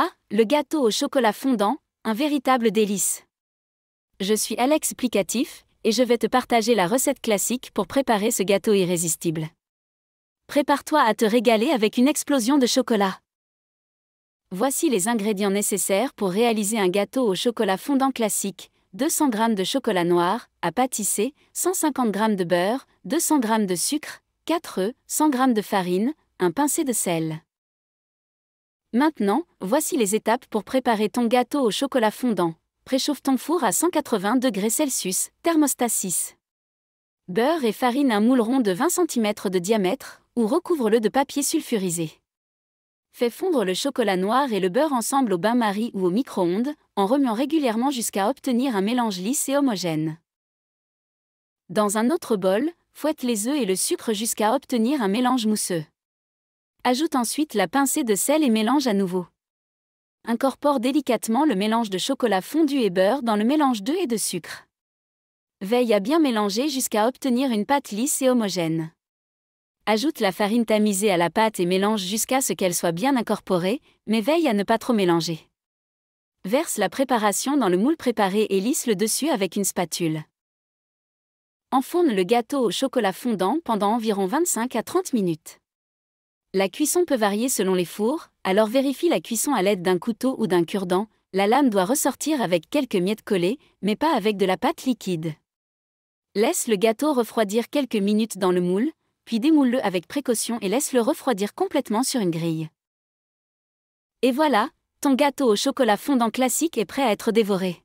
Ah, le gâteau au chocolat fondant, un véritable délice. Je suis Alex Plicatif, et je vais te partager la recette classique pour préparer ce gâteau irrésistible. Prépare-toi à te régaler avec une explosion de chocolat. Voici les ingrédients nécessaires pour réaliser un gâteau au chocolat fondant classique: 200 g de chocolat noir, à pâtisser, 150 g de beurre, 200 g de sucre, 4 œufs, 100 g de farine, un pincé de sel. Maintenant, voici les étapes pour préparer ton gâteau au chocolat fondant. Préchauffe ton four à 180 degrés Celsius, thermostat 6. Beurre et farine un moule rond de 20 cm de diamètre, ou recouvre-le de papier sulfurisé. Fais fondre le chocolat noir et le beurre ensemble au bain-marie ou au micro-ondes, en remuant régulièrement jusqu'à obtenir un mélange lisse et homogène. Dans un autre bol, fouette les œufs et le sucre jusqu'à obtenir un mélange mousseux. Ajoute ensuite la pincée de sel et mélange à nouveau. Incorpore délicatement le mélange de chocolat fondu et beurre dans le mélange d'œufs et de sucre. Veille à bien mélanger jusqu'à obtenir une pâte lisse et homogène. Ajoute la farine tamisée à la pâte et mélange jusqu'à ce qu'elle soit bien incorporée, mais veille à ne pas trop mélanger. Verse la préparation dans le moule préparé et lisse le dessus avec une spatule. Enfourne le gâteau au chocolat fondant pendant environ 25 à 30 minutes. La cuisson peut varier selon les fours, alors vérifie la cuisson à l'aide d'un couteau ou d'un cure-dent. La lame doit ressortir avec quelques miettes collées, mais pas avec de la pâte liquide. Laisse le gâteau refroidir quelques minutes dans le moule, puis démoule-le avec précaution et laisse-le refroidir complètement sur une grille. Et voilà, ton gâteau au chocolat fondant classique est prêt à être dévoré.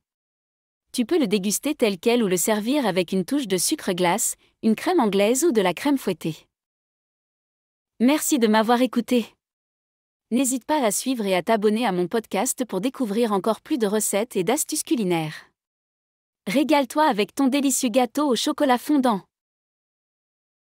Tu peux le déguster tel quel ou le servir avec une touche de sucre glace, une crème anglaise ou de la crème fouettée. Merci de m'avoir écouté. N'hésite pas à suivre et à t'abonner à mon podcast pour découvrir encore plus de recettes et d'astuces culinaires. Régale-toi avec ton délicieux gâteau au chocolat fondant.